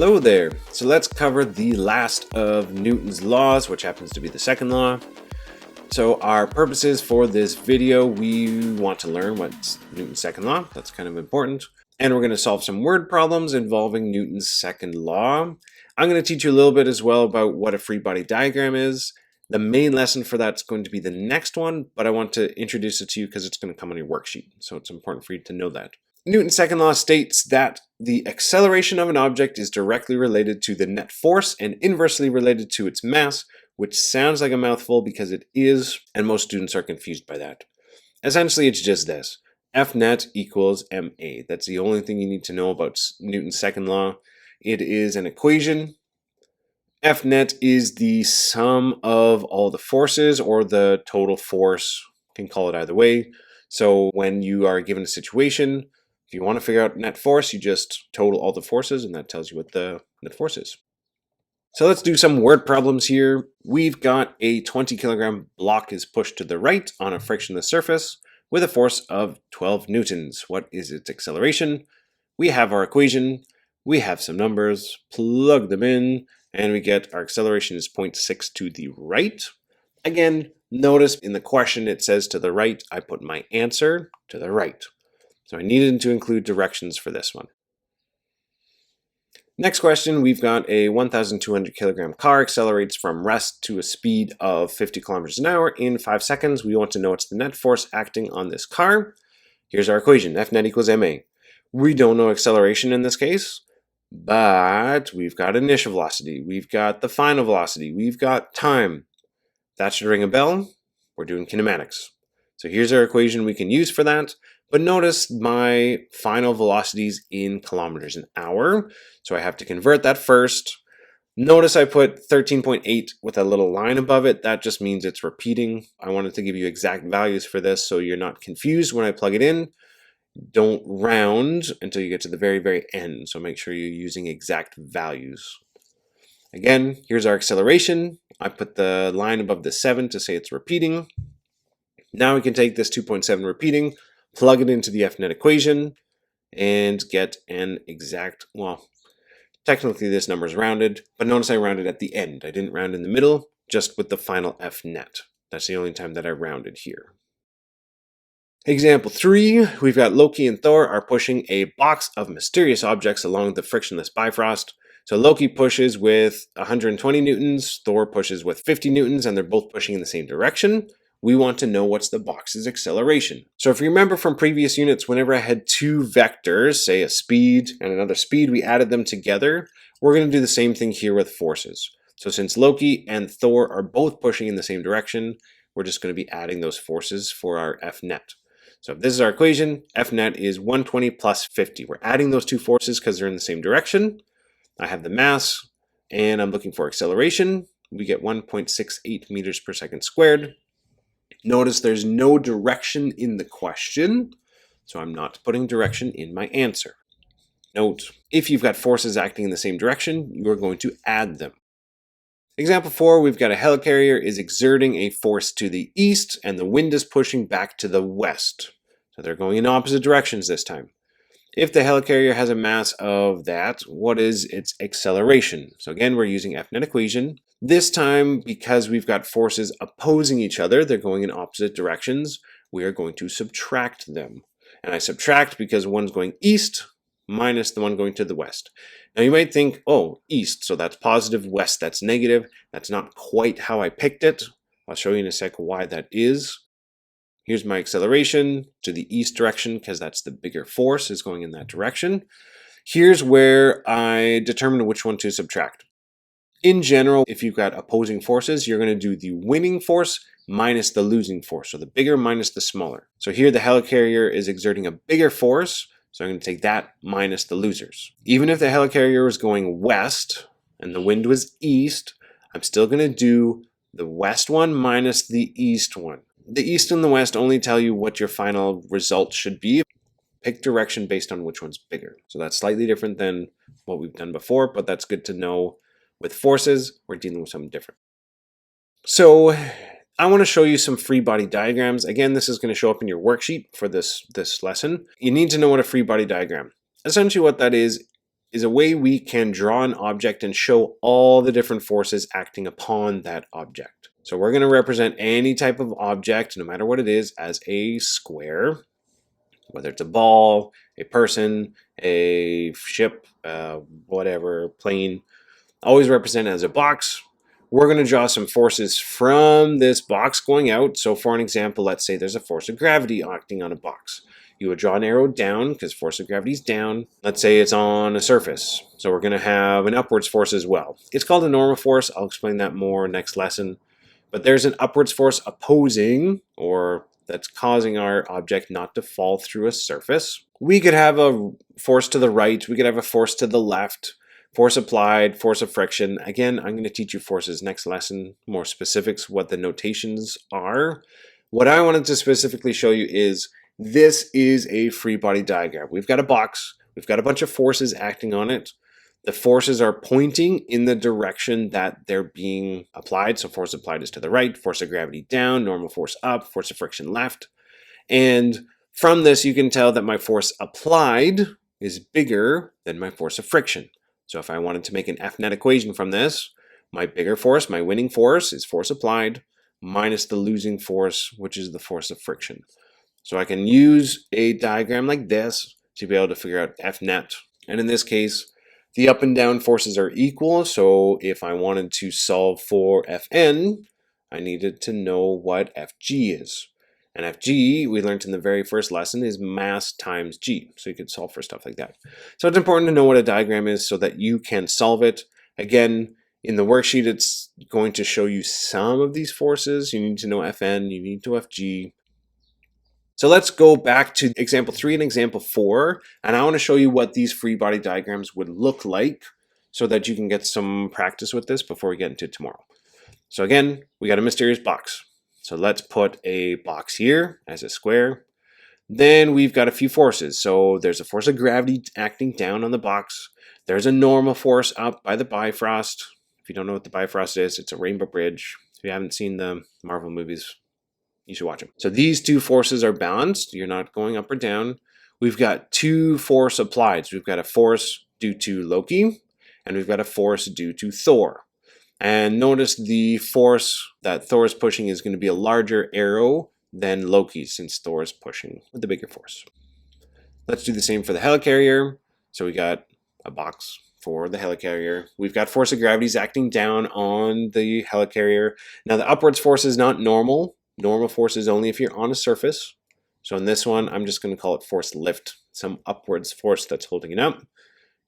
Hello there. So let's cover the last of Newton's laws, which happens to be the second law. So our purposes for this video, we want to learn what's Newton's second law. That's kind of important. And we're going to solve some word problems involving Newton's second law. I'm going to teach you a little bit as well about what a free body diagram is. The main lesson for that's going to be the next one, but I want to introduce it to you because it's going to come on your worksheet. So it's important for you to know that. Newton's second law states that the acceleration of an object is directly related to the net force and inversely related to its mass, which sounds like a mouthful because it is, and most students are confused by that. Essentially, it's just this. F net equals ma. That's the only thing you need to know about Newton's second law. It is an equation. F net is the sum of all the forces, or the total force. You can call it either way. So when you are given a situation, if you want to figure out net force, you just total all the forces, and that tells you what the net force is. So let's do some word problems here. We've got a 20 kilogram block is pushed to the right on a frictionless surface with a force of 12 newtons. What is its acceleration? We have our equation, we have some numbers, plug them in, and we get our acceleration is 0.6 to the right. Again, notice in the question it says to the right, I put my answer to the right. So I needed to include directions for this one. Next question, we've got a 1,200 kilogram car accelerates from rest to a speed of 50 kilometers an hour in 5 seconds. We want to know what's the net force acting on this car. Here's our equation, F net equals ma. We don't know acceleration in this case, but we've got initial velocity, we've got the final velocity, we've got time. That should ring a bell. We're doing kinematics. So here's our equation we can use for that. But notice my final velocities in kilometers an hour. So I have to convert that first. Notice I put 13.8 with a little line above it. That just means it's repeating. I wanted to give you exact values for this so you're not confused when I plug it in. Don't round until you get to the very, very end. So make sure you're using exact values. Again, here's our acceleration. I put the line above the 7 to say it's repeating. Now we can take this 2.7 repeating, plug it into the F net equation, and get an exact, well, technically this number is rounded, but notice I rounded at the end. I didn't round in the middle, just with the final F net. That's the only time that I rounded here. Example 3, we've got Loki and Thor are pushing a box of mysterious objects along the frictionless Bifrost. So Loki pushes with 120 newtons, Thor pushes with 50 newtons, and they're both pushing in the same direction. We want to know what's the box's acceleration. So if you remember from previous units, whenever I had two vectors, say a speed and another speed, we added them together. We're going to do the same thing here with forces. So since Loki and Thor are both pushing in the same direction, we're just going to be adding those forces for our F net. So if this is our equation, F net is 120 plus 50. We're adding those two forces because they're in the same direction. I have the mass, and I'm looking for acceleration. We get 1.68 meters per second squared. Notice there's no direction in the question, so I'm not putting direction in my answer. Note, if you've got forces acting in the same direction, you are going to add them. Example 4, we've got a helicarrier is exerting a force to the east, and the wind is pushing back to the west. So they're going in opposite directions this time. If the helicarrier has a mass of that, what is its acceleration? So again, we're using F net equation. This time, because we've got forces opposing each other, they're going in opposite directions, we are going to subtract them. And I subtract because one's going east minus the one going to the west. Now you might think, oh, east, so that's positive, west, that's negative. That's not quite how I picked it. I'll show you in a sec why that is. Here's my acceleration to the east direction because that's the bigger force is going in that direction. Here's where I determine which one to subtract. In general, if you've got opposing forces, you're going to do the winning force minus the losing force, so the bigger minus the smaller. So here the helicarrier is exerting a bigger force, so I'm going to take that minus the losers. Even if the helicarrier was going west and the wind was east, I'm still going to do the west one minus the east one. The east and the west only tell you what your final result should be. Pick direction based on which one's bigger. So that's slightly different than what we've done before, but that's good to know. With forces, we're dealing with something different. So I want to show you some free body diagrams. Again, this is going to show up in your worksheet for this lesson. You need to know what a free body diagram. Essentially what that is, is a way we can draw an object and show all the different forces acting upon that object. So we're going to represent any type of object, no matter what it is, as a square, whether it's a ball, a person, a ship, whatever, plane. Always represent it as a box. We're going to draw some forces from this box going out. So for an example, let's say there's a force of gravity acting on a box. You would draw an arrow down because force of gravity is down. Let's say it's on a surface. So we're going to have an upwards force as well. It's called a normal force. I'll explain that more next lesson. But there's an upwards force opposing, or that's causing our object not to fall through a surface. We could have a force to the right. We could have a force to the left. Force applied, force of friction. Again, I'm going to teach you forces next lesson, more specifics, what the notations are. What I wanted to specifically show you is this is a free body diagram. We've got a box. We've got a bunch of forces acting on it. The forces are pointing in the direction that they're being applied. So force applied is to the right, force of gravity down, normal force up, force of friction left. And from this, you can tell that my force applied is bigger than my force of friction. So if I wanted to make an F-net equation from this, my bigger force, my winning force, is force applied minus the losing force, which is the force of friction. So I can use a diagram like this to be able to figure out F-net. And in this case, the up and down forces are equal. So if I wanted to solve for Fn, I needed to know what Fg is. And Fg, we learned in the very first lesson, is mass times g. So you could solve for stuff like that. So it's important to know what a diagram is so that you can solve it. Again, in the worksheet, it's going to show you some of these forces. You need to know Fn, you need to know Fg. So let's go back to example 3 and example 4. And I want to show you what these free body diagrams would look like so that you can get some practice with this before we get into tomorrow. So again, we got a mysterious box. So let's put a box here as a square. Then we've got a few forces. So there's a force of gravity acting down on the box. There's a normal force up by the Bifrost. If you don't know what the Bifrost is, it's a rainbow bridge. If you haven't seen the Marvel movies, you should watch them. So these two forces are balanced. You're not going up or down. We've got two force applied. So we've got a force due to Loki, and we've got a force due to Thor. And notice the force that Thor is pushing is going to be a larger arrow than Loki's, since Thor is pushing with the bigger force. Let's do the same for the helicarrier. So we got a box for the helicarrier. We've got force of gravity is acting down on the helicarrier. Now the upwards force is not normal. Normal force is only if you're on a surface. So in this one, I'm just going to call it force lift, some upwards force that's holding it up.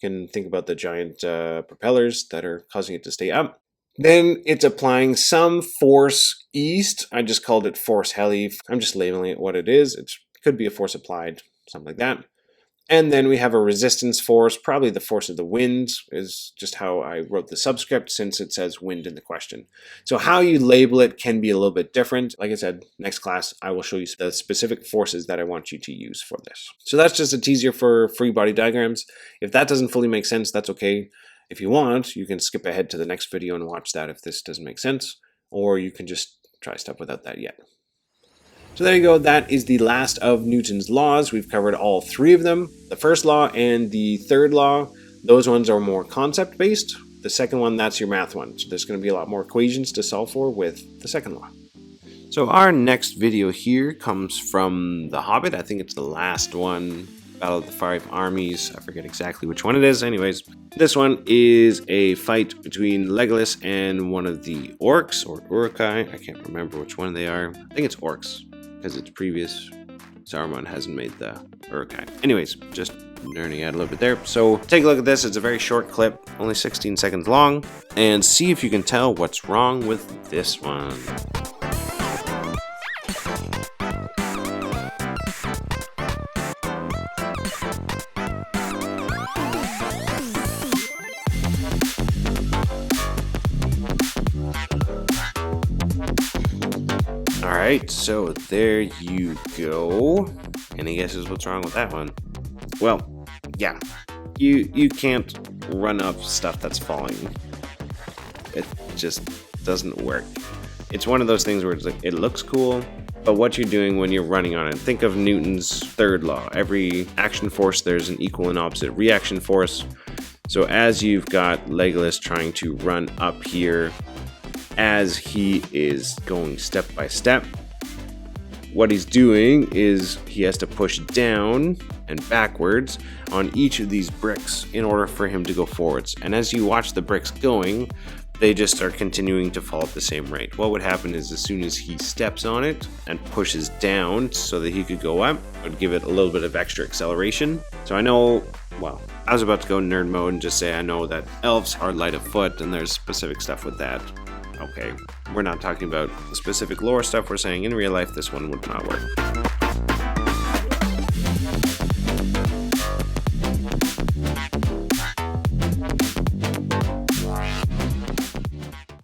You can think about the giant propellers that are causing it to stay up. Then it's applying some force east. I just called it force heli. I'm just labeling it what it is. It could be a force applied, something like that. And then we have a resistance force, probably the force of the wind is just how I wrote the subscript since it says wind in the question. So how you label it can be a little bit different. Like I said, next class, I will show you the specific forces that I want you to use for this. So that's just a teaser for free body diagrams. If that doesn't fully make sense, that's okay. If you want, you can skip ahead to the next video and watch that if this doesn't make sense, or you can just try stuff without that yet. So there you go, that is the last of Newton's laws. We've covered all three of them. The first law and the third law, those ones are more concept-based. The second one, that's your math one. So there's going to be a lot more equations to solve for with the second law. So our next video here comes from The Hobbit. I think it's the last one, Battle of the Five Armies. I forget exactly which one it is. Anyways, this one is a fight between Legolas and one of the orcs, or Uruk-hai. I can't remember which one they are. I think it's orcs, because it's previous. Saruman hasn't made the Uruk-hai. Anyways, just nerding out a little bit there. So take a look at this. It's a very short clip, only 16 seconds long, and see if you can tell what's wrong with this one. Alright, so there you go. Any guesses what's wrong with that one? Well, yeah. You can't run up stuff that's falling. It just doesn't work. It's one of those things where it's like, it looks cool, but what you're doing when you're running on it, think of Newton's third law. Every action force, there's an equal and opposite reaction force. So as you've got Legolas trying to run up here, as he is going step by step, what he's doing is he has to push down and backwards on each of these bricks in order for him to go forwards. And as you watch the bricks going, they just start continuing to fall at the same rate. What would happen is as soon as he steps on it and pushes down so that he could go up, it would give it a little bit of extra acceleration. So I know, well, I was about to go nerd mode and just say I know that elves are light of foot and there's specific stuff with that. Okay, we're not talking about specific lore stuff, we're saying in real life this one would not work.